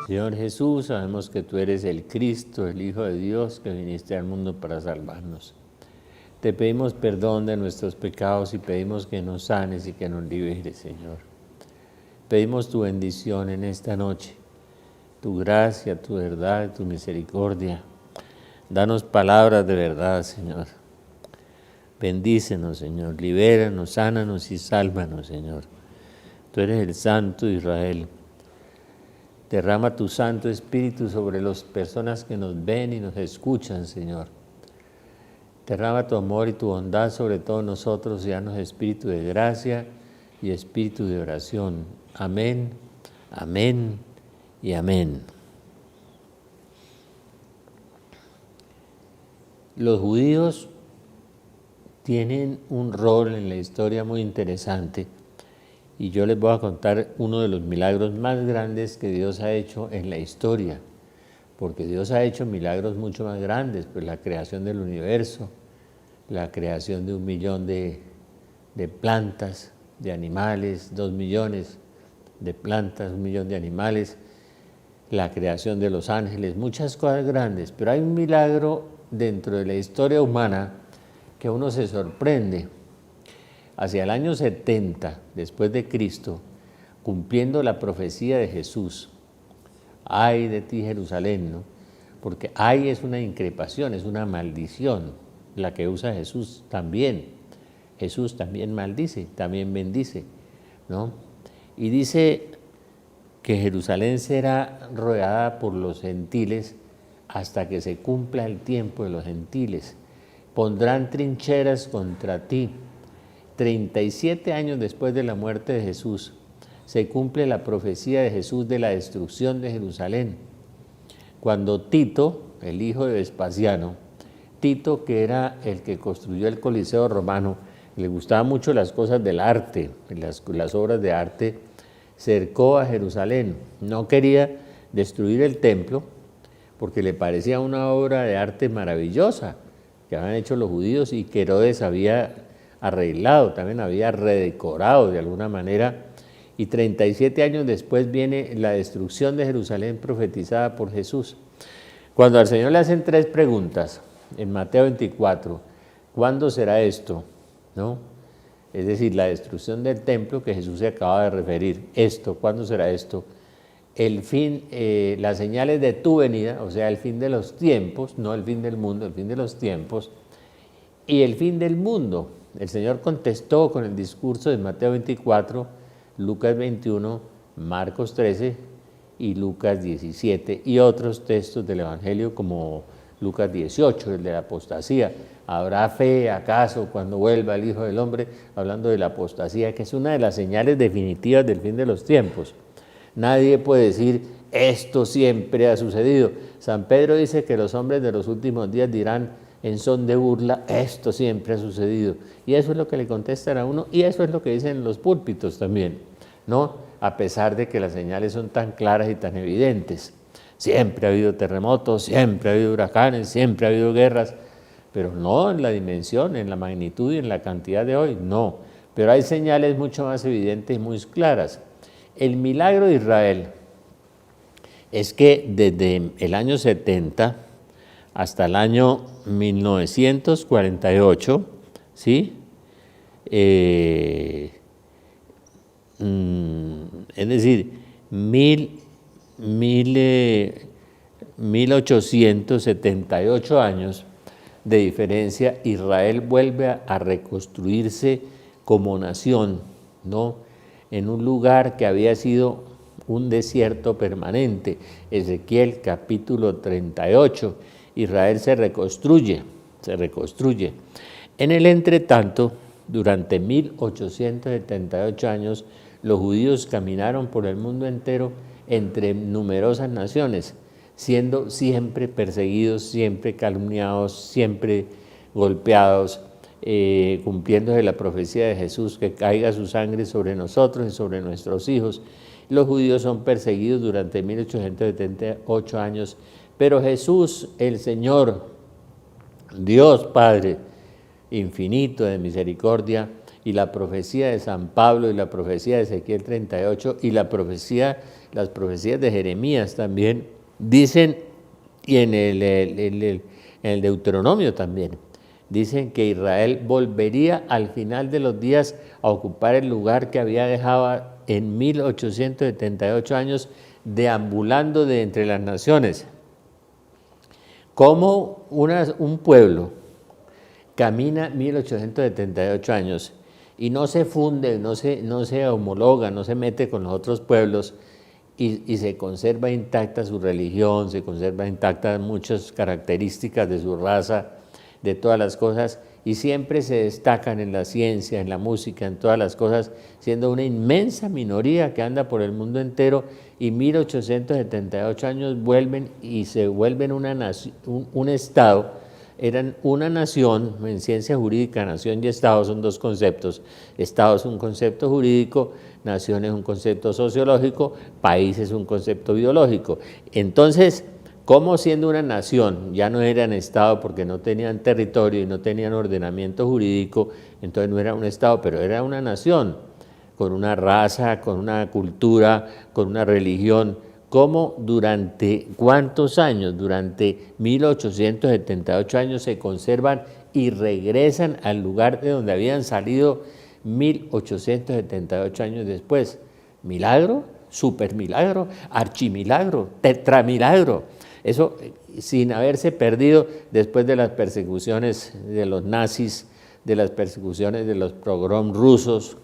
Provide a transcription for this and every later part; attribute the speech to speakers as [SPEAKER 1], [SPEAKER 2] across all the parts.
[SPEAKER 1] Señor Jesús, sabemos que tú eres el Cristo, el Hijo de Dios, que viniste al mundo para salvarnos. Te pedimos perdón de nuestros pecados y pedimos que nos sanes y que nos liberes, Señor. Pedimos tu bendición en esta noche, tu gracia, tu verdad, tu misericordia. Danos palabras de verdad, Señor. Bendícenos, Señor. Libéranos, sánanos y sálvanos, Señor. Tú eres el Santo de Israel. Derrama tu Santo Espíritu sobre las personas que nos ven y nos escuchan, Señor. Derrama tu amor y tu bondad sobre todos nosotros y danos espíritu de gracia y espíritu de oración. Amén, amén y amén. Los judíos tienen un rol en la historia muy interesante y yo les voy a contar uno de los milagros más grandes que Dios ha hecho en la historia, porque Dios ha hecho milagros mucho más grandes, pues la creación del universo, la creación de 1 millón de plantas, de animales, 2 millones de plantas, 1 millón de animales, la creación de los ángeles, muchas cosas grandes, pero hay un milagro dentro de la historia humana que uno se sorprende. Hacia el año 70 después de Cristo, cumpliendo la profecía de Jesús, ay de ti Jerusalén, ¿no? Porque ay es una increpación, es una maldición, la que usa Jesús también. Jesús también maldice, también bendice, ¿no? Y dice que Jerusalén será rodeada por los gentiles hasta que se cumpla el tiempo de los gentiles. Pondrán trincheras contra ti. 37 años después de la muerte de Jesús, se cumple la profecía de Jesús de la destrucción de Jerusalén. Cuando Tito, el hijo de Vespasiano, Tito, que era el que construyó el Coliseo romano, le gustaban mucho las cosas del arte, las obras de arte, cercó a Jerusalén. No quería destruir el templo porque le parecía una obra de arte maravillosa que habían hecho los judíos y que Herodes había arreglado, también había redecorado de alguna manera, y 37 años después viene la destrucción de Jerusalén profetizada por Jesús. Cuando al Señor le hacen 3 preguntas, en Mateo 24, ¿cuándo será esto? ¿No? Es decir, la destrucción del templo que Jesús se acaba de referir, esto, ¿cuándo será esto? El fin, las señales de tu venida, o sea, el fin de los tiempos, no el fin del mundo, el fin de los tiempos, y el fin del mundo. El Señor contestó con el discurso de Mateo 24, Lucas 21, Marcos 13 y Lucas 17 y otros textos del Evangelio como Lucas 18, el de la apostasía. ¿Habrá fe acaso cuando vuelva el Hijo del Hombre? Hablando de la apostasía, que es una de las señales definitivas del fin de los tiempos. Nadie puede decir, esto siempre ha sucedido. San Pedro dice que los hombres de los últimos días dirán en son de burla, esto siempre ha sucedido. Y eso es lo que le contestan a uno, y eso es lo que dicen los púlpitos también, ¿no? A pesar de que las señales son tan claras y tan evidentes. Siempre ha habido terremotos, siempre ha habido huracanes, siempre ha habido guerras, pero no en la dimensión, en la magnitud y en la cantidad de hoy, no. Pero hay señales mucho más evidentes y muy claras. El milagro de Israel es que desde el año 70 hasta el año 1948, ¿sí? Es decir, 1878 años de diferencia, Israel vuelve a reconstruirse como nación, ¿no? En un lugar que había sido un desierto permanente. Ezequiel capítulo 38. Israel se reconstruye. En el entretanto, durante 1878 años, los judíos caminaron por el mundo entero entre numerosas naciones, siendo siempre perseguidos, siempre calumniados, siempre golpeados, cumpliéndose la profecía de Jesús, que caiga su sangre sobre nosotros y sobre nuestros hijos. Los judíos son perseguidos durante 1878 años, pero Jesús, el Señor, Dios Padre, infinito de misericordia y la profecía de San Pablo y la profecía de Ezequiel 38 y las profecías de Jeremías también dicen, y en el Deuteronomio también, dicen que Israel volvería al final de los días a ocupar el lugar que había dejado en 1878 años, deambulando de entre las naciones. Como un pueblo camina 1878 años y no se funde, no se homologa, no se mete con los otros pueblos y se conserva intacta su religión, se conserva intactas muchas características de su raza, de todas las cosas, y siempre se destacan en la ciencia, en la música, en todas las cosas, siendo una inmensa minoría que anda por el mundo entero, y 1878 años vuelven y se vuelven una nación, un Estado. Eran una nación. En ciencia jurídica, nación y Estado son dos conceptos. Estado es un concepto jurídico, nación es un concepto sociológico, país es un concepto biológico. Entonces, ¿cómo siendo una nación? Ya no eran Estado porque no tenían territorio y no tenían ordenamiento jurídico, entonces no era un Estado, pero era una nación, con una raza, con una cultura, con una religión. ¿Cómo durante cuántos años? Durante 1878 años se conservan y regresan al lugar de donde habían salido 1878 años después. Milagro, supermilagro, archimilagro, tetramilagro. Eso sin haberse perdido después de las persecuciones de los nazis, de las persecuciones de los pogroms rusos,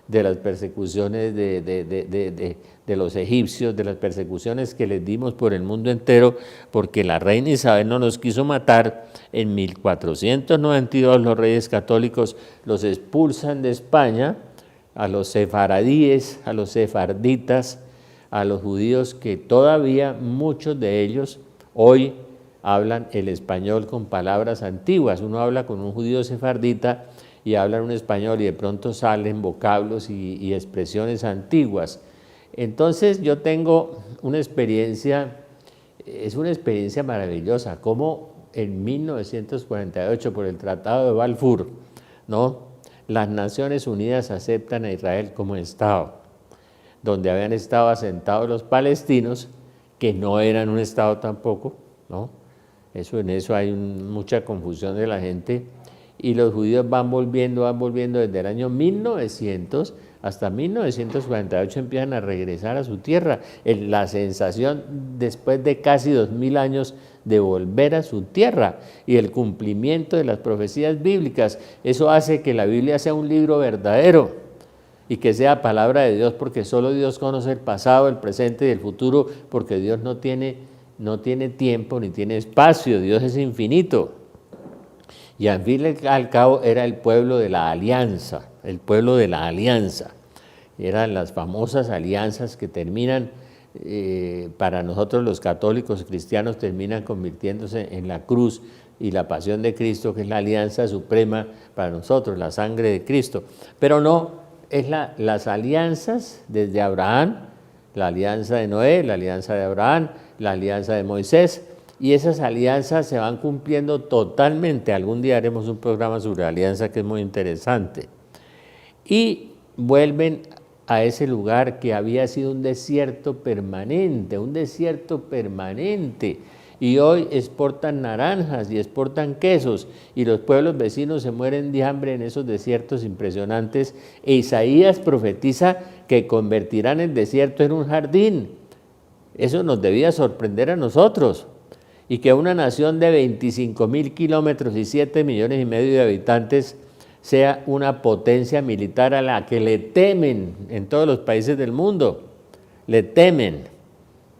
[SPEAKER 1] de las persecuciones de los egipcios, de las persecuciones que les dimos por el mundo entero, porque la reina Isabel no nos quiso matar. En 1492 los reyes católicos los expulsan de España, a los sefaradíes, a los sefarditas, a los judíos que todavía muchos de ellos hoy hablan el español con palabras antiguas. Uno habla con un judío sefardita y hablan un español y de pronto salen vocablos y expresiones antiguas. Entonces yo tengo una experiencia, es una experiencia maravillosa, como en 1948 por el Tratado de Balfour, ¿no?, las Naciones Unidas aceptan a Israel como Estado, donde habían estado asentados los palestinos, que no eran un Estado tampoco, ¿no? En eso hay mucha confusión de la gente. Y los judíos van volviendo desde el año 1900 hasta 1948 empiezan a regresar a su tierra. La sensación después de casi 2000 años de volver a su tierra y el cumplimiento de las profecías bíblicas, eso hace que la Biblia sea un libro verdadero y que sea palabra de Dios, porque solo Dios conoce el pasado, el presente y el futuro, porque Dios no tiene tiempo ni tiene espacio, Dios es infinito. Y al fin y al cabo era el pueblo de la alianza, el pueblo de la alianza. Eran las famosas alianzas que terminan, para nosotros los católicos cristianos, terminan convirtiéndose en la cruz y la pasión de Cristo, que es la alianza suprema para nosotros, la sangre de Cristo. Pero no, es las alianzas desde Abraham, la alianza de Noé, la alianza de Abraham, la alianza de Moisés. Y esas alianzas se van cumpliendo totalmente. Algún día haremos un programa sobre alianza que es muy interesante. Y vuelven a ese lugar que había sido un desierto permanente, Y hoy exportan naranjas y exportan quesos, y los pueblos vecinos se mueren de hambre en esos desiertos impresionantes. E Isaías profetiza que convertirán el desierto en un jardín. Eso nos debía sorprender a nosotros. Y que una nación de 25.000 kilómetros y 7,5 millones de habitantes sea una potencia militar a la que le temen en todos los países del mundo. Le temen.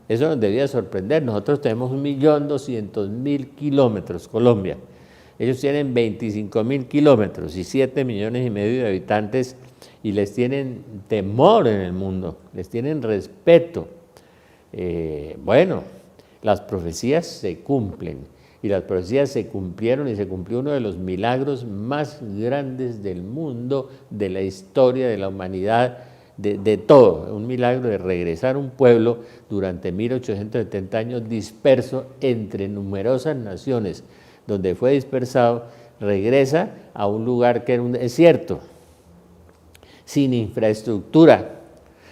[SPEAKER 1] Eso nos debía sorprender. Nosotros tenemos 1.200.000 kilómetros, Colombia. Ellos tienen 25.000 kilómetros y 7,5 millones de habitantes, y les tienen temor en el mundo, les tienen respeto. Bueno, las profecías se cumplen, y las profecías se cumplieron, y se cumplió uno de los milagros más grandes del mundo, de la historia de la humanidad, de todo. Un milagro de regresar un pueblo durante 1870 años disperso entre numerosas naciones, donde fue dispersado, regresa a un lugar que era un desierto, sin infraestructura,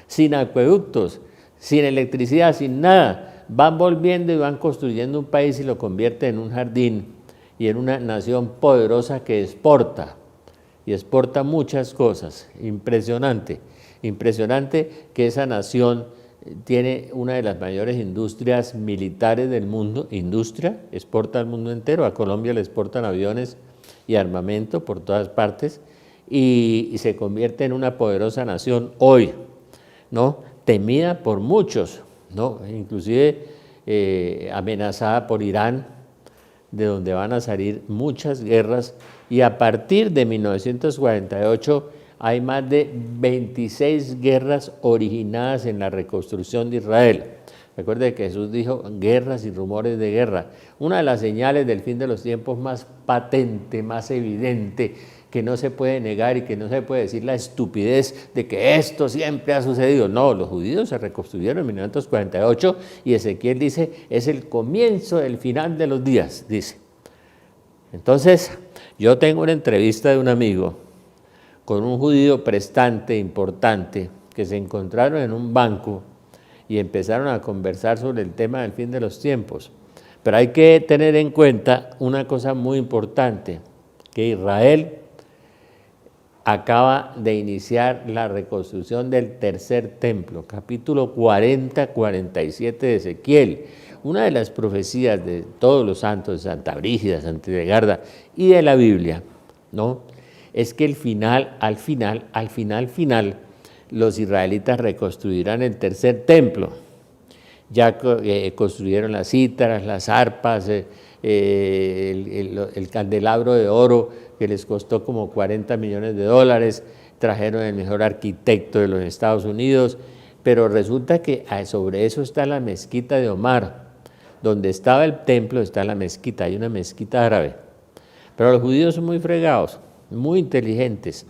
[SPEAKER 1] sin acueductos, sin electricidad, sin nada. Van volviendo y van construyendo un país y lo convierten en un jardín y en una nación poderosa que exporta, y exporta muchas cosas. Impresionante, impresionante que esa nación tiene una de las mayores industrias militares del mundo, exporta al mundo entero. A Colombia le exportan aviones y armamento por todas partes, y se convierte en una poderosa nación hoy, ¿no? Temida por muchos, ¿no? Inclusive amenazada por Irán, de donde van a salir muchas guerras, y a partir de 1948 hay más de 26 guerras originadas en la reconstrucción de Israel. Recuerde que Jesús dijo guerras y rumores de guerra. Una de las señales del fin de los tiempos más patente, más evidente, que no se puede negar y que no se puede decir la estupidez de que esto siempre ha sucedido. No, los judíos se reconstruyeron en 1948 y Ezequiel dice, es el comienzo del final de los días, dice. Entonces, yo tengo una entrevista de un amigo con un judío prestante importante que se encontraron en un banco y empezaron a conversar sobre el tema del fin de los tiempos. Pero hay que tener en cuenta una cosa muy importante, que Israel acaba de iniciar la reconstrucción del tercer templo, capítulo 40-47 de Ezequiel. Una de las profecías de todos los santos, de Santa Brígida, Santa Hildegarda y de la Biblia, ¿no?, es que al final, los israelitas reconstruirán el tercer templo. Ya construyeron las cítaras, las arpas, el candelabro de oro que les costó como 40 millones de dólares, trajeron el mejor arquitecto de los Estados Unidos, pero resulta que sobre eso está la mezquita de Omar. Donde estaba el templo está la mezquita, hay una mezquita árabe. Pero los judíos son muy fregados, muy inteligentes.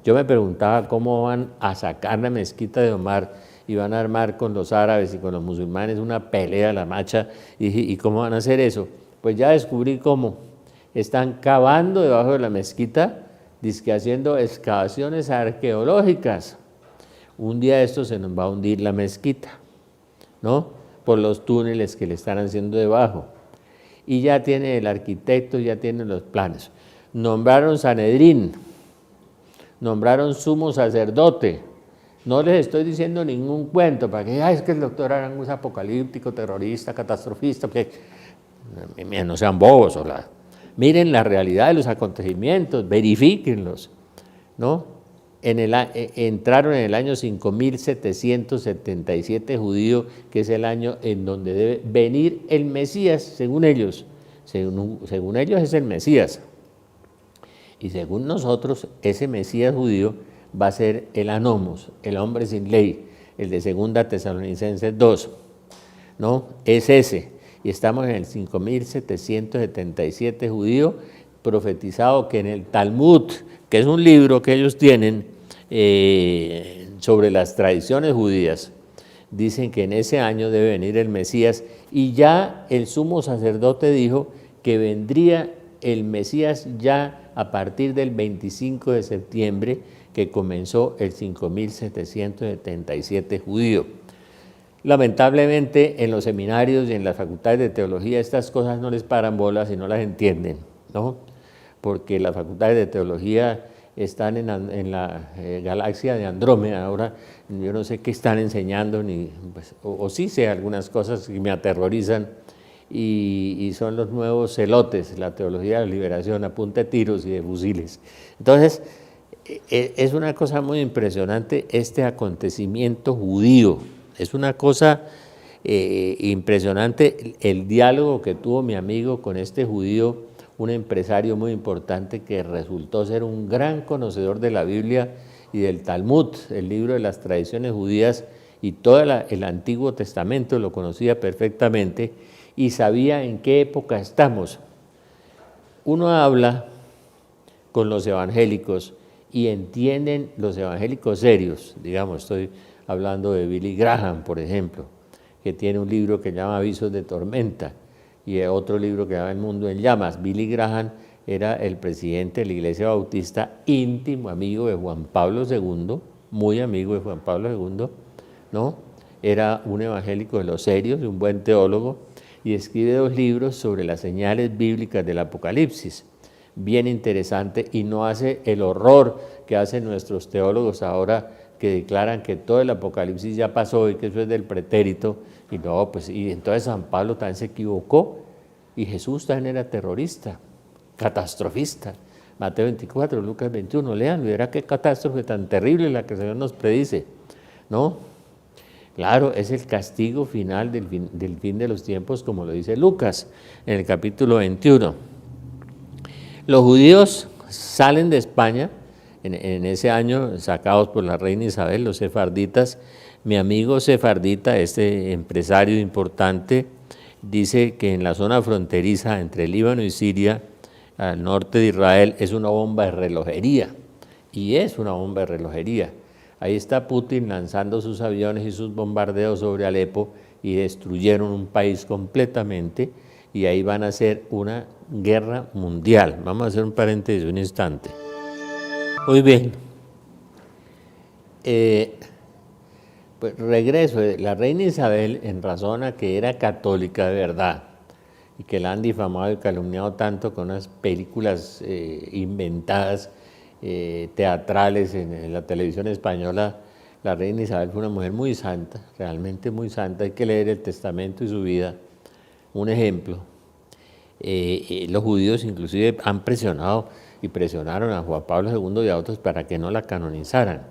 [SPEAKER 1] Yo me preguntaba cómo van a sacar la mezquita de Omar y van a armar con los árabes y con los musulmanes una pelea a la macha, y cómo van a hacer eso. Pues ya descubrí cómo. Están cavando debajo de la mezquita, dizque haciendo excavaciones arqueológicas. Un día esto se nos va a hundir la mezquita, ¿no?, por los túneles que le están haciendo debajo. Y ya tiene el arquitecto, ya tiene los planes. Nombraron Sanedrín, nombraron sumo sacerdote. No les estoy diciendo ningún cuento para que es que el doctor Arango es apocalíptico, terrorista, catastrofista, que no sean bobos. Miren la realidad de los acontecimientos, verifíquenlos, ¿no? Entraron en el año 5777 judío, que es el año en donde debe venir el Mesías, según ellos. Según ellos es el Mesías. Y según nosotros, ese Mesías judío va a ser el Anomos, el hombre sin ley, el de 2 Tesalonicenses 2, ¿no? Es ese. Y estamos en el 5777 judío, profetizado que en el Talmud, que es un libro que ellos tienen sobre las tradiciones judías, dicen que en ese año debe venir el Mesías, y ya el sumo sacerdote dijo que vendría el Mesías ya a partir del 25 de septiembre, que comenzó el 5777 judío. Lamentablemente en los seminarios y en las facultades de teología estas cosas no les paran bolas y no las entienden, ¿no? Porque las facultades de teología están en la galaxia de Andrómeda. Ahora yo no sé qué están enseñando, o sí sé algunas cosas que me aterrorizan, y son los nuevos celotes, la teología de la liberación a punta de tiros y de fusiles. Entonces, es una cosa muy impresionante este acontecimiento judío, es una cosa impresionante el diálogo que tuvo mi amigo con este judío, un empresario muy importante que resultó ser un gran conocedor de la Biblia y del Talmud, el libro de las tradiciones judías, y todo el Antiguo Testamento lo conocía perfectamente y sabía en qué época estamos. Uno habla con los evangélicos y entienden, los evangélicos serios, digamos, estoy hablando de Billy Graham, por ejemplo, que tiene un libro que se llama Avisos de Tormenta, y otro libro que se llama El Mundo en Llamas. Billy Graham era el presidente de la Iglesia Bautista, íntimo amigo de Juan Pablo II, muy amigo de Juan Pablo II, ¿no? Era un evangélico de los serios, un buen teólogo, y escribe 2 libros sobre las señales bíblicas del Apocalipsis. Bien interesante, y no hace el horror que hacen nuestros teólogos ahora, que declaran que todo el Apocalipsis ya pasó y que eso es del pretérito, y no, pues, y entonces San Pablo también se equivocó, y Jesús también era terrorista, catastrofista. Mateo 24, Lucas 21, leanlo y verá qué catástrofe tan terrible la que el Señor nos predice, ¿no? Claro, es el castigo final del fin de los tiempos, como lo dice Lucas en el capítulo 21. Los judíos salen de España en ese año, sacados por la reina Isabel, los sefarditas. Mi amigo sefardita, este empresario importante, dice que en la zona fronteriza entre Líbano y Siria, al norte de Israel, es una bomba de relojería, y es una bomba de relojería. Ahí está Putin lanzando sus aviones y sus bombardeos sobre Alepo y destruyeron un país completamente, y ahí van a hacer una guerra mundial. Vamos a hacer un paréntesis un instante. Muy bien. Pues regreso. La reina Isabel, en razón a que era católica de verdad y que la han difamado y calumniado tanto con unas películas inventadas, teatrales en la televisión española, la reina Isabel fue una mujer muy santa, realmente muy santa. Hay que leer el testamento y su vida, un ejemplo. Los judíos inclusive han presionado y presionaron a Juan Pablo II y a otros para que no la canonizaran,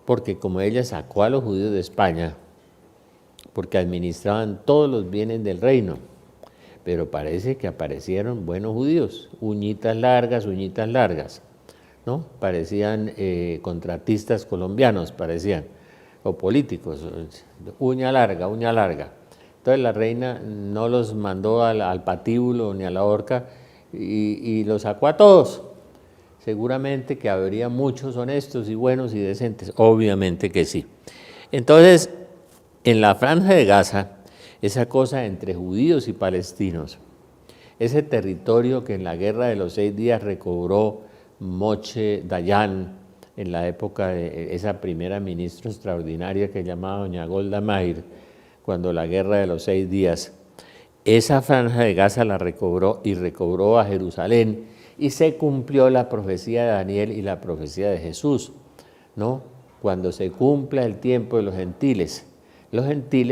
[SPEAKER 1] porque como ella sacó a los judíos de España, porque administraban todos los bienes del reino, pero parece que aparecieron buenos judíos, uñitas largas, ¿no? Parecían contratistas colombianos, parecían, o políticos, uña larga. Entonces la reina no los mandó al patíbulo ni a la horca y los sacó a todos. Seguramente que habría muchos honestos y buenos y decentes, obviamente que sí. Entonces, en la Franja de Gaza, esa cosa entre judíos y palestinos, ese territorio que en la Guerra de los 6 días recobró Moshe Dayan, en la época de esa primera ministra extraordinaria que llamaba doña Golda Meir, cuando la Guerra de los 6 días, esa Franja de Gaza la recobró y recobró a Jerusalén, y se cumplió la profecía de Daniel y la profecía de Jesús, ¿no? Cuando se cumpla el tiempo de los gentiles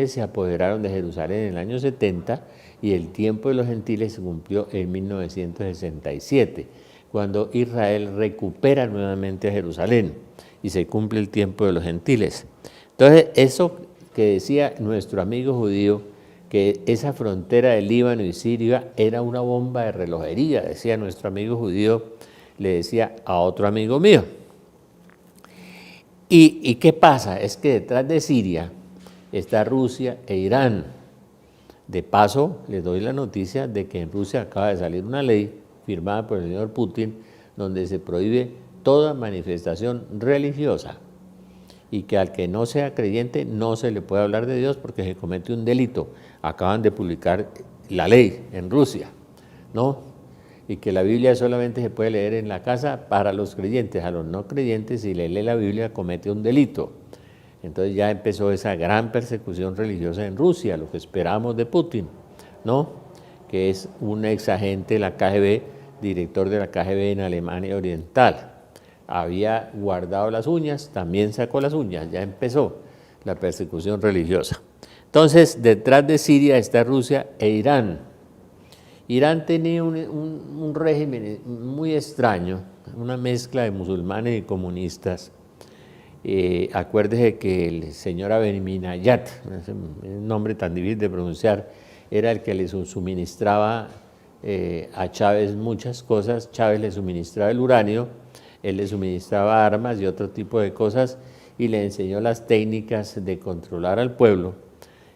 [SPEAKER 1] se apoderaron de Jerusalén en el año 70, y el tiempo de los gentiles se cumplió en 1967, cuando Israel recupera nuevamente a Jerusalén y se cumple el tiempo de los gentiles. Entonces, eso que decía nuestro amigo judío, que esa frontera de Líbano y Siria era una bomba de relojería, decía nuestro amigo judío, le decía a otro amigo mío. ¿Y qué pasa? Es que detrás de Siria está Rusia e Irán. De paso, les doy la noticia de que en Rusia acaba de salir una ley firmada por el señor Putin, donde se prohíbe toda manifestación religiosa, y que al que no sea creyente no se le puede hablar de Dios porque se comete un delito. Acaban de publicar la ley en Rusia, ¿no? Y que la Biblia solamente se puede leer en la casa para los creyentes. A los no creyentes, si le lee la Biblia, comete un delito. Entonces ya empezó esa gran persecución religiosa en Rusia, lo que esperamos de Putin, ¿no? Que es un ex agente de la KGB, director de la KGB en Alemania Oriental. Había guardado las uñas, también sacó las uñas, ya empezó la persecución religiosa. Entonces, detrás de Siria está Rusia e Irán. Irán tenía un régimen muy extraño, una mezcla de musulmanes y comunistas. Acuérdese que el señor Ahmadinejad, un nombre tan difícil de pronunciar, era el que le suministraba a Chávez muchas cosas. Chávez le suministraba el uranio, él le suministraba armas y otro tipo de cosas, y le enseñó las técnicas de controlar al pueblo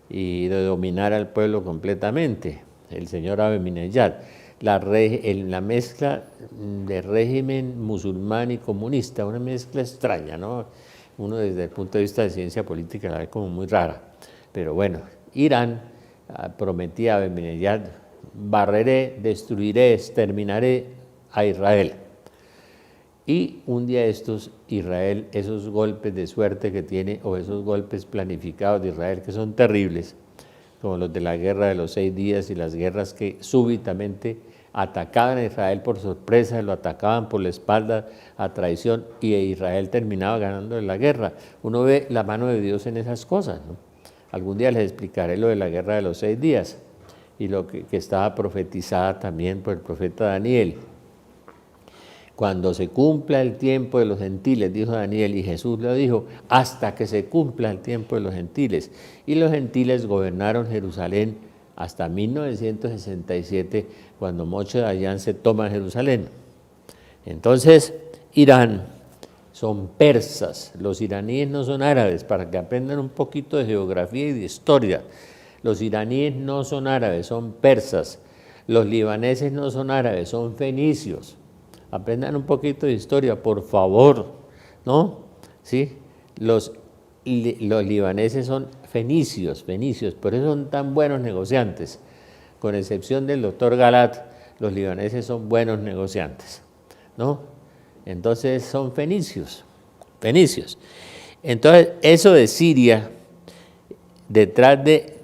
[SPEAKER 1] y de dominar al pueblo completamente, el señor Ahmadinejad. La mezcla de régimen musulmán y comunista, una mezcla extraña, ¿no? Uno desde el punto de vista de ciencia política la ve como muy rara, pero bueno, Irán prometía a Ahmadinejad: barreré, destruiré, exterminaré a Israel. Y un día estos, Israel, esos golpes de suerte que tiene, o esos golpes planificados de Israel, que son terribles, como los de la guerra de los 6 días y las guerras que súbitamente atacaban a Israel por sorpresa, lo atacaban por la espalda a traición, y Israel terminaba ganando en la guerra. Uno ve la mano de Dios en esas cosas, ¿no? Algún día les explicaré lo de la guerra de los 6 días y lo que estaba profetizada también por el profeta Daniel. Cuando se cumpla el tiempo de los gentiles, dijo Daniel, y Jesús lo dijo, hasta que se cumpla el tiempo de los gentiles. Y los gentiles gobernaron Jerusalén hasta 1967, cuando Moshe Dayan se toma Jerusalén. Entonces, Irán son persas, los iraníes no son árabes, para que aprendan un poquito de geografía y de historia. Los iraníes no son árabes, son persas. Los libaneses no son árabes, son fenicios. Aprendan un poquito de historia, por favor, ¿no? ¿Sí? Los libaneses son fenicios, por eso son tan buenos negociantes. Con excepción del doctor Galat, los libaneses son buenos negociantes, ¿no? Entonces son fenicios. Entonces, eso de Siria, detrás de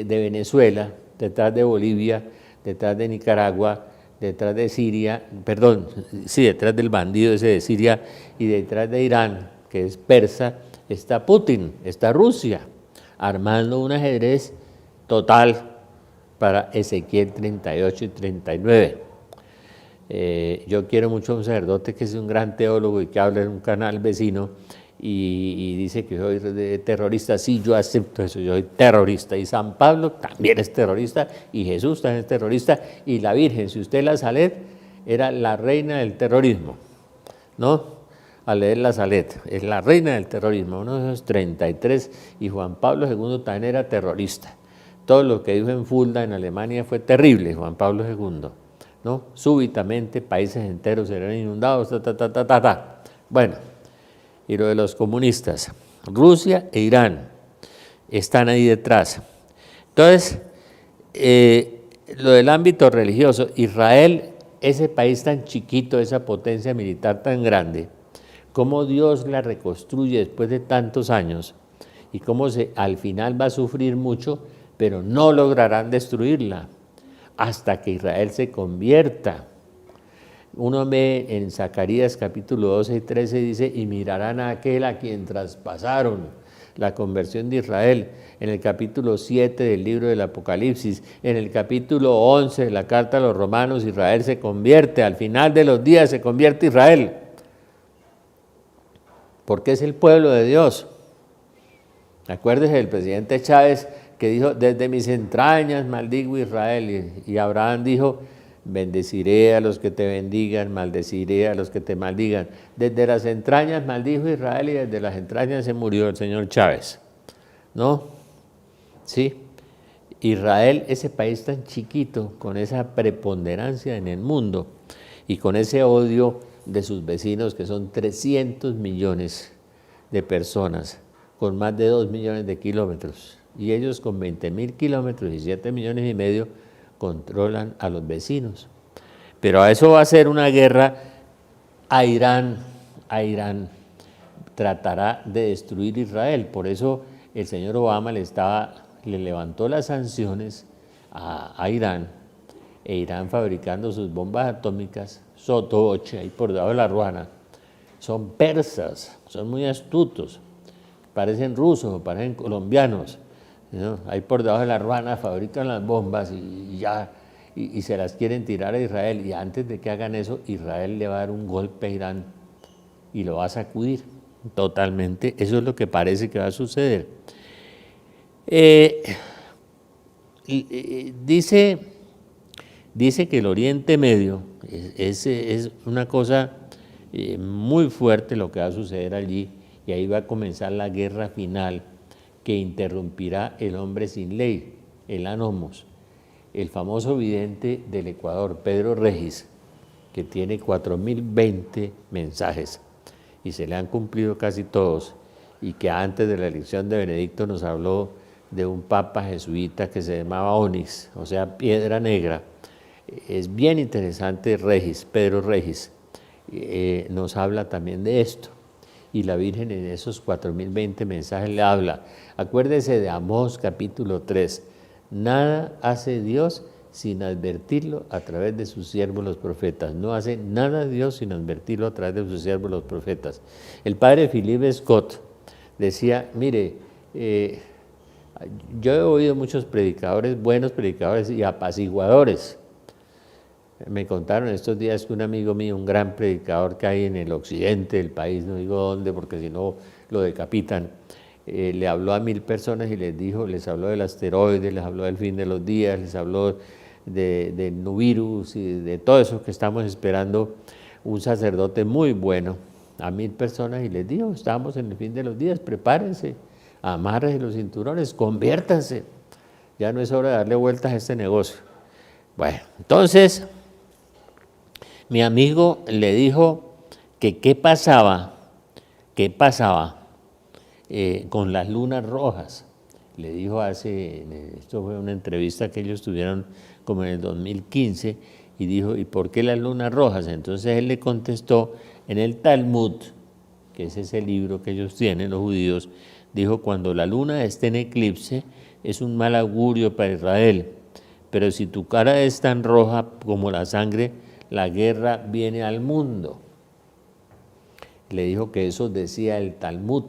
[SPEAKER 1] Venezuela, detrás de Bolivia, detrás de Nicaragua, detrás de Siria, perdón, sí, detrás del bandido ese de Siria y detrás de Irán, que es persa, está Putin, está Rusia, armando un ajedrez total para Ezequiel 38 y 39. Yo quiero mucho a un sacerdote que es un gran teólogo y que habla en un canal vecino y dice que soy terrorista. Sí, yo acepto eso, yo soy terrorista. Y San Pablo también es terrorista, y Jesús también es terrorista, y la Virgen, si usted la Salet, era la reina del terrorismo, ¿no? Al leer la Salet, es la reina del terrorismo, uno de esos 33, y Juan Pablo II también era terrorista. Todo lo que dijo en Fulda, en Alemania, fue terrible, Juan Pablo II, ¿no? Súbitamente países enteros serán inundados, Bueno, y lo de los comunistas, Rusia e Irán están ahí detrás. Entonces, lo del ámbito religioso, Israel, ese país tan chiquito, esa potencia militar tan grande, cómo Dios la reconstruye después de tantos años y cómo al final va a sufrir mucho, pero no lograrán destruirla hasta que Israel se convierta. Uno ve en Zacarías capítulo 12 y 13, dice, y mirarán a aquel a quien traspasaron, la conversión de Israel. En el capítulo 7 del libro del Apocalipsis, en el capítulo 11 de la carta a los romanos, Israel se convierte, al final de los días se convierte Israel, porque es el pueblo de Dios. Acuérdese del presidente Chávez que dijo, desde mis entrañas maldigo Israel, y Abraham dijo, bendeciré a los que te bendigan, maldeciré a los que te maldigan. Desde las entrañas maldijo Israel y desde las entrañas se murió el señor Chávez, ¿no? Sí, Israel, ese país tan chiquito, con esa preponderancia en el mundo y con ese odio de sus vecinos, que son 300 millones de personas, con más de 2 millones de kilómetros, y ellos con 20.000 kilómetros y 7 millones y medio controlan a los vecinos. Pero a eso va a ser una guerra a Irán. Tratará de destruir Israel. Por eso el señor Obama le levantó las sanciones a Irán, e Irán fabricando sus bombas atómicas, sotoboche, ahí por debajo de la Ruana. Son persas, son muy astutos, parecen rusos o parecen colombianos, ¿no? Ahí por debajo de la Ruana fabrican las bombas y se las quieren tirar a Israel, y antes de que hagan eso, Israel le va a dar un golpe a Irán y lo va a sacudir totalmente. Eso es lo que parece que va a suceder. Dice que el Oriente Medio es una cosa muy fuerte lo que va a suceder allí, y ahí va a comenzar la guerra final que interrumpirá el hombre sin ley, el anomos. El famoso vidente del Ecuador, Pedro Regis, que tiene 4.020 mensajes y se le han cumplido casi todos, y que antes de la elección de Benedicto nos habló de un papa jesuita que se llamaba Onix, o sea, piedra negra. Es bien interesante Regis, Pedro Regis, nos habla también de esto. Y la Virgen en esos 4020 mensajes le habla. Acuérdese de Amós capítulo 3. Nada hace Dios sin advertirlo a través de sus siervos los profetas. No hace nada Dios sin advertirlo a través de sus siervos los profetas. El padre Philippe Scott decía, mire, yo he oído muchos predicadores, buenos predicadores y apaciguadores. Me contaron estos días que un amigo mío, un gran predicador que hay en el occidente del país, no digo dónde porque si no lo decapitan, le habló a 1000 personas y les habló del asteroide, les habló del fin de los días, les habló del nuvirus y de todo eso que estamos esperando, un sacerdote muy bueno, a 1000 personas y les dijo, estamos en el fin de los días, prepárense, amárrense los cinturones, conviértanse, ya no es hora de darle vueltas a este negocio. Bueno, entonces mi amigo le dijo que qué pasaba con las lunas rojas. Le dijo esto fue una entrevista que ellos tuvieron como en el 2015, y dijo, ¿y por qué las lunas rojas? Entonces él le contestó, en el Talmud, que es ese libro que ellos tienen, los judíos, dijo, cuando la luna esté en eclipse, es un mal augurio para Israel, pero si tu cara es tan roja como la sangre, la guerra viene al mundo. Le dijo que eso decía el Talmud.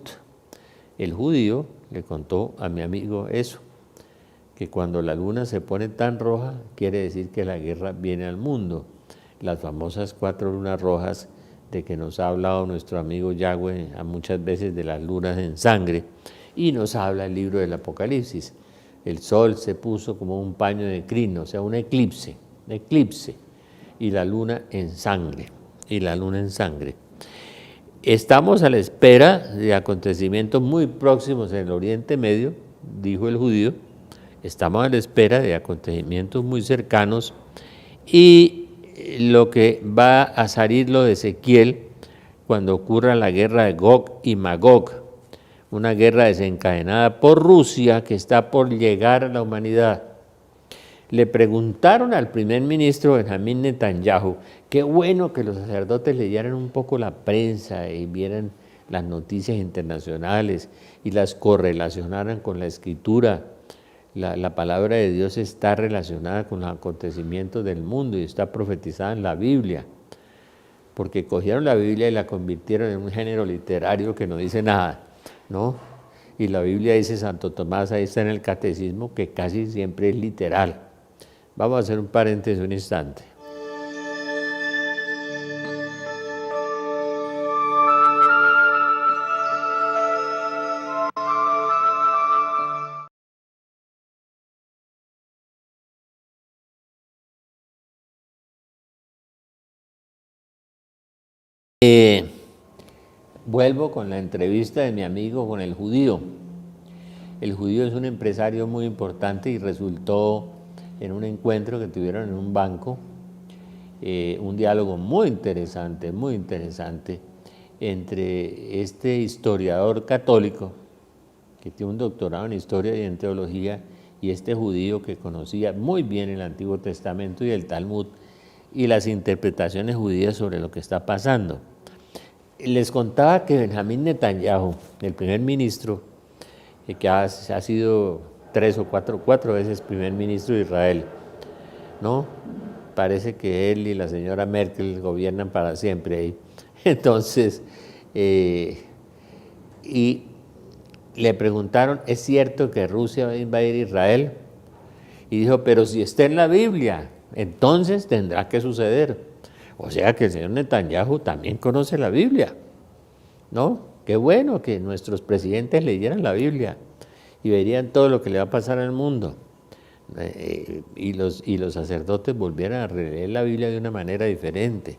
[SPEAKER 1] El judío le contó a mi amigo eso, que cuando la luna se pone tan roja, quiere decir que la guerra viene al mundo. Las famosas 4 lunas rojas de que nos ha hablado nuestro amigo Yahweh muchas veces, de las lunas en sangre, y nos habla el libro del Apocalipsis. El sol se puso como un paño de crino, o sea, un eclipse, y la luna en sangre, Estamos a la espera de acontecimientos muy próximos en el Oriente Medio, dijo el judío, estamos a la espera de acontecimientos muy cercanos, y lo que va a salir lo de Ezequiel cuando ocurra la guerra de Gog y Magog, una guerra desencadenada por Rusia que está por llegar a la humanidad. Le preguntaron al primer ministro Benjamín Netanyahu, qué bueno que los sacerdotes leyeran un poco la prensa y vieran las noticias internacionales y las correlacionaran con la escritura. La palabra de Dios está relacionada con los acontecimientos del mundo y está profetizada en la Biblia, porque cogieron la Biblia y la convirtieron en un género literario que no dice nada, ¿no? Y la Biblia, dice Santo Tomás, ahí está en el catecismo, que casi siempre es literal. Vamos a hacer un paréntesis un instante. Vuelvo con la entrevista de mi amigo con el judío. El judío es un empresario muy importante y resultó en un encuentro que tuvieron en un banco, un diálogo muy interesante entre este historiador católico que tiene un doctorado en historia y en teología, y este judío que conocía muy bien el Antiguo Testamento y el Talmud y las interpretaciones judías sobre lo que está pasando. Les contaba que Benjamín Netanyahu, el primer ministro, que ha sido 3 o 4 veces primer ministro de Israel, ¿no? Parece que él y la señora Merkel gobiernan para siempre ahí. Entonces, y le preguntaron, ¿es cierto que Rusia va a invadir Israel? Y dijo, pero si está en la Biblia, entonces tendrá que suceder. O sea que el señor Netanyahu también conoce la Biblia, ¿no? Qué bueno que nuestros presidentes leyeran la Biblia y verían todo lo que le va a pasar al mundo. Y los sacerdotes volvieran a releer la Biblia de una manera diferente,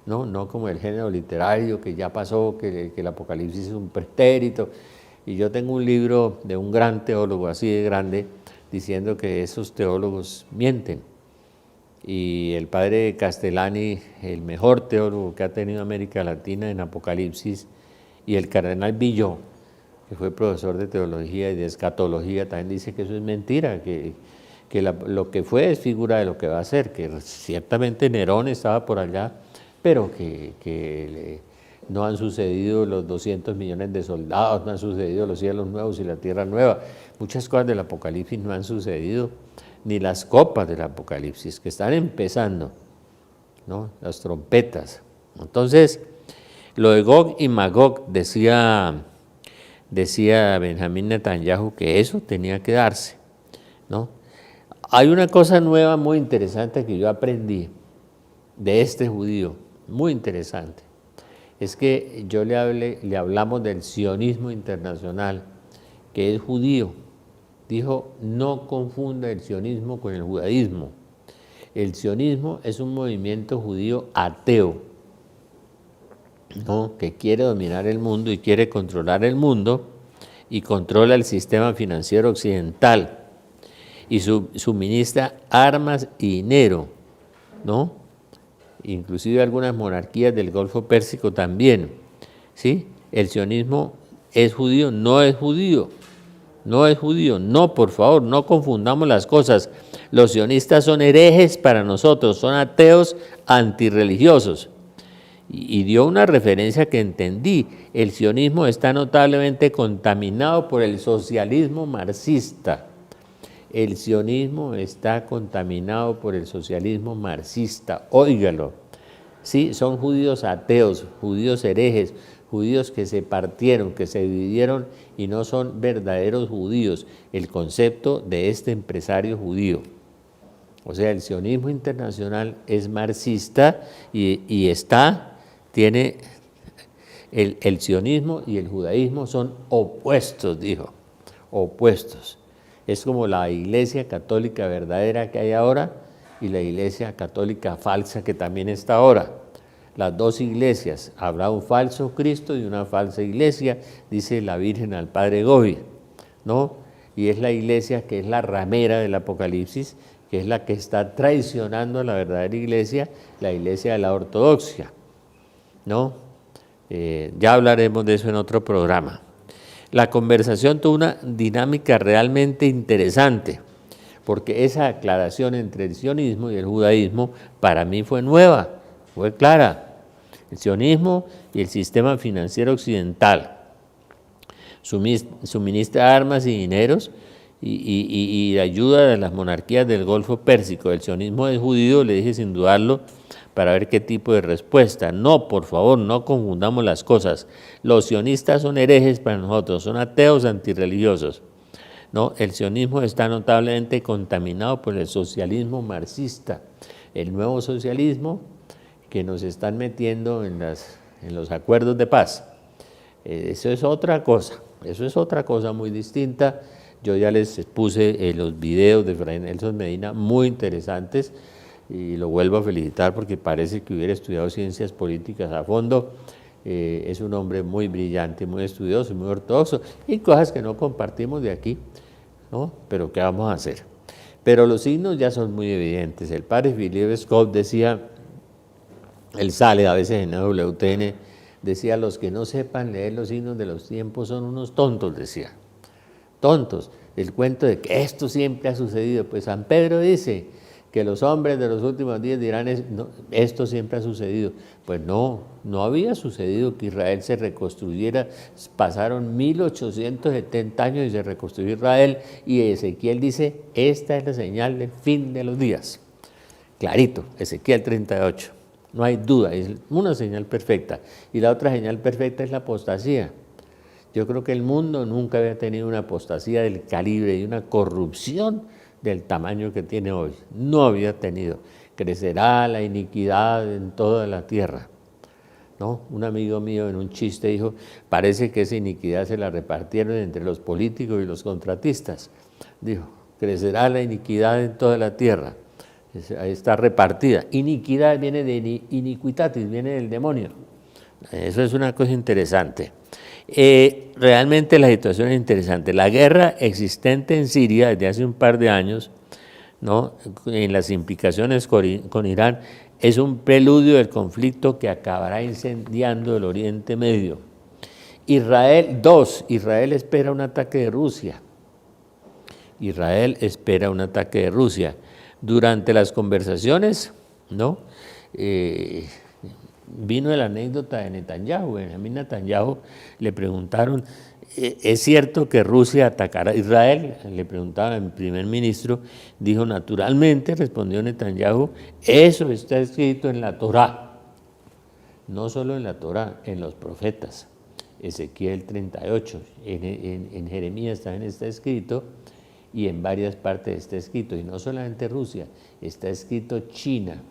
[SPEAKER 1] no como el género literario que ya pasó, que el Apocalipsis es un pretérito. Y yo tengo un libro de un gran teólogo, así de grande, diciendo que esos teólogos mienten. Y el padre Castellani, el mejor teólogo que ha tenido América Latina en Apocalipsis, y el cardenal Villó, que fue profesor de teología y de escatología, también dice que eso es mentira, que que lo que fue es figura de lo que va a ser, que ciertamente Nerón estaba por allá, pero que no han sucedido los 200 millones de soldados, no han sucedido los cielos nuevos y la tierra nueva. Muchas cosas del Apocalipsis no han sucedido, ni las copas del Apocalipsis, que están empezando, ¿no? Las trompetas. Entonces, lo de Gog y Magog, decía Benjamín Netanyahu que eso tenía que darse, ¿no? Hay una cosa nueva muy interesante que yo aprendí de este judío, muy interesante. Es que le hablamos del sionismo internacional, que es judío. Dijo, no confunda el sionismo con el judaísmo. El sionismo es un movimiento judío ateo, ¿no? Que quiere dominar el mundo y quiere controlar el mundo y controla el sistema financiero occidental y suministra armas y dinero, ¿no? Inclusive algunas monarquías del Golfo Pérsico también, ¿sí? El sionismo es judío, no es judío, no es judío, no, por favor, no confundamos las cosas. Los sionistas son herejes para nosotros, son ateos antirreligiosos. Y dio una referencia que entendí, el sionismo está notablemente contaminado por el socialismo marxista. El sionismo está contaminado por el socialismo marxista, óigalo. Sí, son judíos ateos, judíos herejes, judíos que se partieron, que se dividieron y no son verdaderos judíos, el concepto de este empresario judío. O sea, el sionismo internacional es marxista y tiene el sionismo y el judaísmo son opuestos, dijo, opuestos. Es como la iglesia católica verdadera que hay ahora y la iglesia católica falsa que también está ahora. Las dos iglesias, habrá un falso Cristo y una falsa iglesia, dice la Virgen al Padre Gobi, ¿no? Y es la iglesia que es la ramera del Apocalipsis, que es la que está traicionando a la verdadera iglesia, la iglesia de la ortodoxia, ¿no? Ya hablaremos de eso en otro programa. La conversación tuvo una dinámica realmente interesante, porque esa aclaración entre el sionismo y el judaísmo para mí fue nueva, fue clara. El sionismo y el sistema financiero occidental suministra armas y dineros y ayuda de las monarquías del Golfo Pérsico. El sionismo es judío, le dije sin dudarlo, para ver qué tipo de respuesta. No, por favor, no confundamos las cosas. Los sionistas son herejes para nosotros, son ateos antirreligiosos. No, el sionismo está notablemente contaminado por el socialismo marxista, el nuevo socialismo que nos están metiendo en los acuerdos de paz. Eso es otra cosa muy distinta. Yo ya les puse los videos de Fray Nelson Medina muy interesantes y lo vuelvo a felicitar porque parece que hubiera estudiado ciencias políticas a fondo. Es un hombre muy brillante, muy estudioso, muy ortodoxo y cosas que no compartimos de aquí, ¿no? Pero ¿qué vamos a hacer? Pero los signos ya son muy evidentes. El padre Philippe Scott decía, él sale a veces en WTN, decía, los que no sepan leer los signos de los tiempos son unos tontos, decía. Tontos. El cuento de que esto siempre ha sucedido. Pues San Pedro dice que los hombres de los últimos días dirán, no, esto siempre ha sucedido. Pues no había sucedido que Israel se reconstruyera. Pasaron 1870 años y se reconstruyó Israel y Ezequiel dice, esta es la señal del fin de los días. Clarito, Ezequiel 38. No hay duda, es una señal perfecta. Y la otra señal perfecta es la apostasía. Yo creo que el mundo nunca había tenido una apostasía del calibre y una corrupción del tamaño que tiene hoy. No había tenido. Crecerá la iniquidad en toda la tierra, ¿no? Un amigo mío en un chiste dijo, parece que esa iniquidad se la repartieron entre los políticos y los contratistas. Dijo, crecerá la iniquidad en toda la tierra. Ahí está repartida. Iniquidad viene de iniquitatis, viene del demonio. Eso es una cosa interesante. Realmente la situación es interesante. La guerra existente en Siria desde hace un par de años, ¿no? En las implicaciones con Irán, es un preludio del conflicto que acabará incendiando el Oriente Medio. Israel espera un ataque de Rusia. Israel espera un ataque de Rusia. Durante las conversaciones, ¿no? Vino la anécdota de Netanyahu. Benjamín Netanyahu le preguntaron, ¿es cierto que Rusia atacará a Israel? Le preguntaba el primer ministro, dijo naturalmente, respondió Netanyahu, eso está escrito en la Torá, no solo en la Torá, en los profetas. Ezequiel 38, en Jeremías también está escrito y en varias partes está escrito, y no solamente Rusia, está escrito China,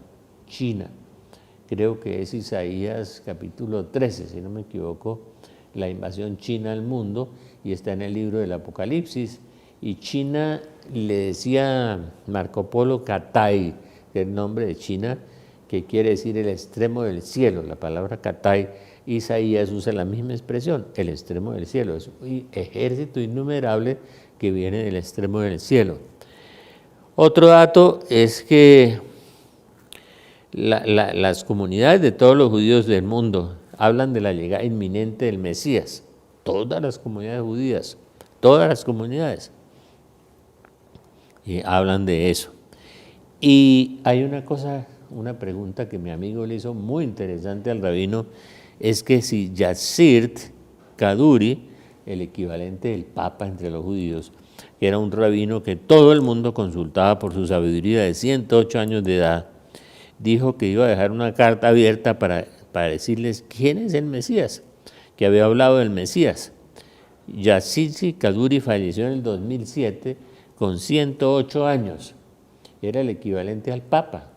[SPEAKER 1] creo que es Isaías capítulo 13, si no me equivoco, la invasión china al mundo, y está en el libro del Apocalipsis, y China le decía Marco Polo Catay, que es el nombre de China, que quiere decir el extremo del cielo, la palabra Catay. Isaías usa la misma expresión, el extremo del cielo, es un ejército innumerable que viene del extremo del cielo. Otro dato es que las comunidades de todos los judíos del mundo hablan de la llegada inminente del Mesías, todas las comunidades judías, todas las comunidades, y hablan de eso. Y hay una pregunta que mi amigo le hizo muy interesante al rabino, es que si Yazirt Kaduri, el equivalente del Papa entre los judíos, que era un rabino que todo el mundo consultaba por su sabiduría de 108 años de edad, dijo que iba a dejar una carta abierta para decirles quién es el Mesías, que había hablado del Mesías. Yazirt Kaduri falleció en el 2007 con 108 años, era el equivalente al Papa.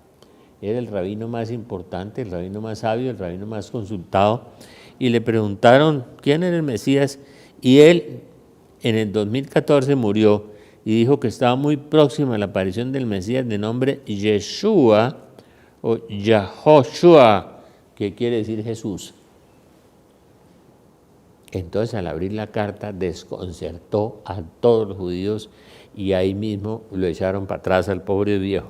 [SPEAKER 1] Era el rabino más importante, el rabino más sabio, el rabino más consultado, y le preguntaron quién era el Mesías, y él en el 2014 murió y dijo que estaba muy próximo a la aparición del Mesías de nombre Yeshua o Yahoshua, que quiere decir Jesús. Entonces, al abrir la carta, desconcertó a todos los judíos y ahí mismo lo echaron para atrás al pobre viejo,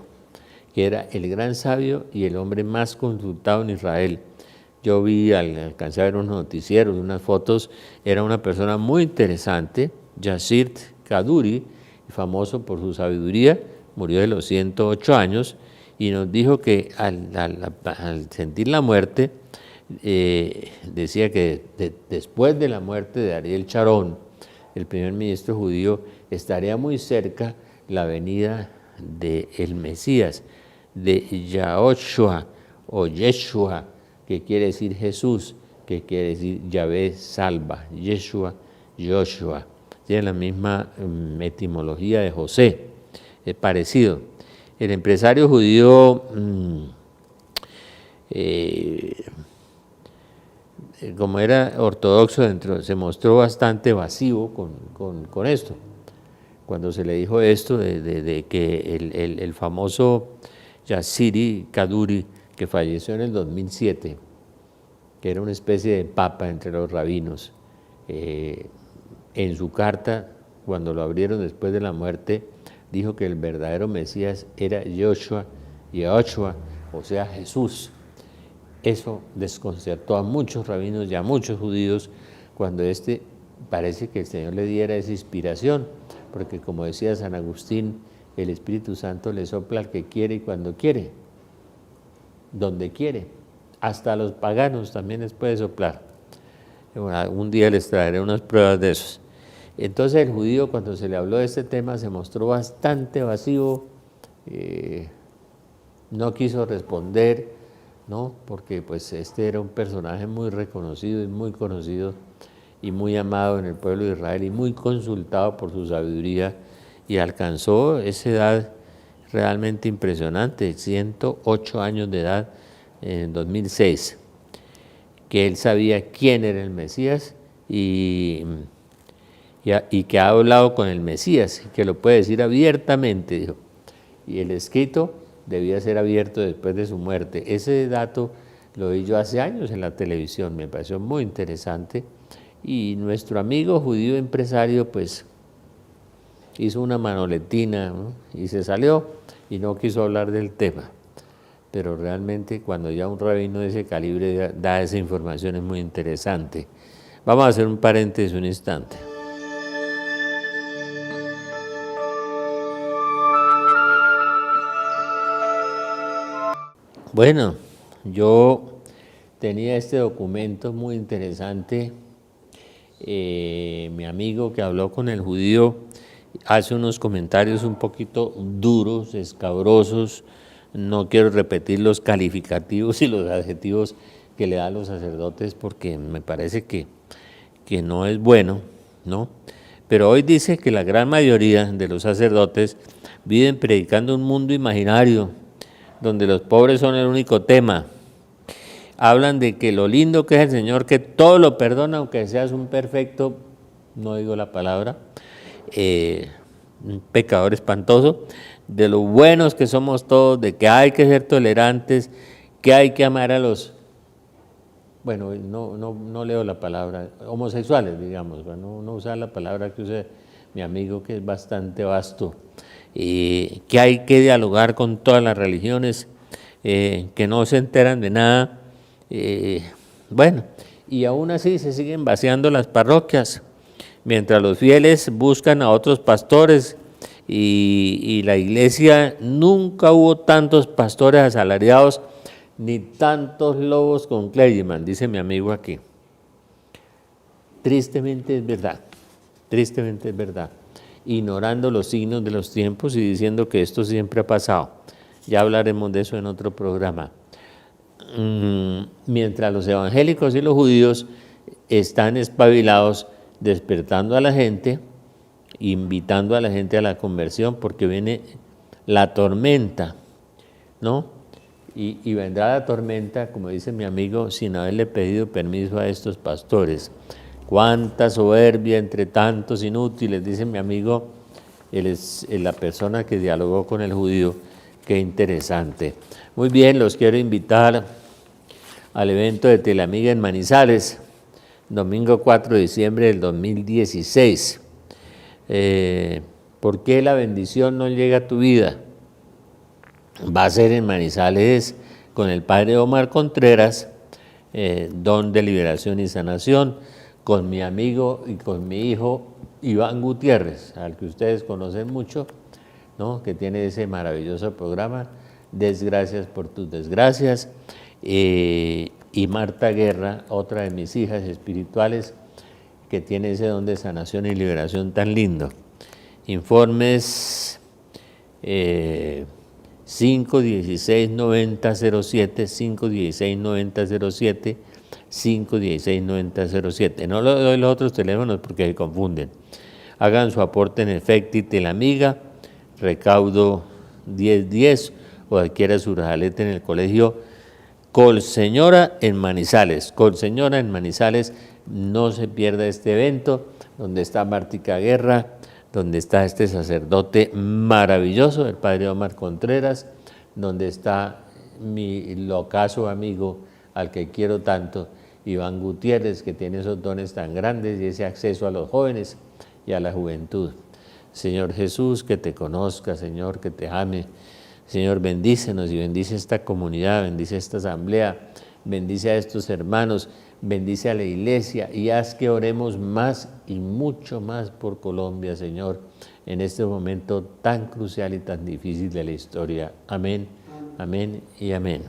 [SPEAKER 1] que era el gran sabio y el hombre más consultado en Israel. Yo alcancé a ver unos noticieros, unas fotos, era una persona muy interesante, Yazirt Kaduri, famoso por su sabiduría, murió de los 108 años y nos dijo que al sentir la muerte, decía que después de la muerte de Ariel Sharon, el primer ministro judío, estaría muy cerca la venida del Mesías, de Yahoshua o Yeshua, que quiere decir Jesús, que quiere decir Yahvé salva, Yeshua, Joshua. Tiene la misma etimología de José, es parecido. El empresario judío, como era ortodoxo dentro, se mostró bastante evasivo con esto. Cuando se le dijo esto de que el famoso Yazirt Kaduri, que falleció en el 2007, que era una especie de papa entre los rabinos, en su carta, cuando lo abrieron después de la muerte, dijo que el verdadero Mesías era Yahoshua, o sea, Jesús. Eso desconcertó a muchos rabinos y a muchos judíos cuando parece que el Señor le diera esa inspiración, porque como decía San Agustín, el Espíritu Santo le sopla al que quiere y cuando quiere, donde quiere. Hasta a los paganos también les puede soplar. Un día les traeré unas pruebas de esos. Entonces el judío, cuando se le habló de este tema, se mostró bastante evasivo, no quiso responder, ¿no? Porque pues este era un personaje muy reconocido y muy conocido y muy amado en el pueblo de Israel y muy consultado por su sabiduría, y alcanzó esa edad realmente impresionante, 108 años de edad en 2006, que él sabía quién era el Mesías y que ha hablado con el Mesías, que lo puede decir abiertamente, dijo. Y el escrito debía ser abierto después de su muerte. Ese dato lo vi yo hace años en la televisión, me pareció muy interesante. Y nuestro amigo judío empresario, pues, hizo una manoletina, ¿no? Y se salió y no quiso hablar del tema. Pero realmente cuando ya un rabino de ese calibre da esa información es muy interesante. Vamos a hacer un paréntesis un instante. Bueno, yo tenía este documento muy interesante. Mi amigo que habló con el judío hace unos comentarios un poquito duros, escabrosos. No quiero repetir los calificativos y los adjetivos que le da a los sacerdotes porque me parece que no es bueno, ¿no? Pero hoy dice que la gran mayoría de los sacerdotes viven predicando un mundo imaginario donde los pobres son el único tema. Hablan de que lo lindo que es el Señor, que todo lo perdona, aunque seas un perfecto, no digo la palabra, un pecador espantoso, de lo buenos que somos todos, de que hay que ser tolerantes, que hay que amar a los, bueno, no leo la palabra, homosexuales, digamos, para no usar la palabra que usa mi amigo, que es bastante vasto, que hay que dialogar con todas las religiones, que no se enteran de nada. Bueno, y aún así se siguen vaciando las parroquias, mientras los fieles buscan a otros pastores y la iglesia, nunca hubo tantos pastores asalariados ni tantos lobos con clergyman, dice mi amigo aquí. Tristemente es verdad, ignorando los signos de los tiempos y diciendo que esto siempre ha pasado. Ya hablaremos de eso en otro programa. Mientras los evangélicos y los judíos están espabilados, despertando a la gente, invitando a la gente a la conversión, porque viene la tormenta, ¿no? Y vendrá la tormenta, como dice mi amigo, sin haberle pedido permiso a estos pastores. Cuánta soberbia entre tantos inútiles, dice mi amigo, él es la persona que dialogó con el judío. Qué interesante. Muy bien, los quiero invitar al evento de Telamiga en Manizales, domingo 4 de diciembre del 2016. ¿Por qué la bendición no llega a tu vida? Va a ser en Manizales con el padre Omar Contreras, don de liberación y sanación, con mi amigo y con mi hijo Iván Gutiérrez, al que ustedes conocen mucho, ¿no? Que tiene ese maravilloso programa, Desgracias por tus desgracias, y Marta Guerra, otra de mis hijas espirituales, que tiene ese don de sanación y liberación tan lindo. Informes 516-9007, 516-9007, 516-9007. No le doy los otros teléfonos porque se confunden. Hagan su aporte en efecto y Telamiga, recaudo 1010, o adquiera su rajalete en el colegio Colseñora en Manizales. Colseñora en Manizales, no se pierda este evento, donde está Martica Guerra, donde está este sacerdote maravilloso, el padre Omar Contreras, donde está mi locazo amigo, al que quiero tanto, Iván Gutiérrez, que tiene esos dones tan grandes y ese acceso a los jóvenes y a la juventud. Señor Jesús, que te conozca, Señor, que te ame. Señor, bendícenos y bendice esta comunidad, bendice esta asamblea, bendice a estos hermanos, bendice a la iglesia y haz que oremos más y mucho más por Colombia, Señor, en este momento tan crucial y tan difícil de la historia. Amén, amén y amén.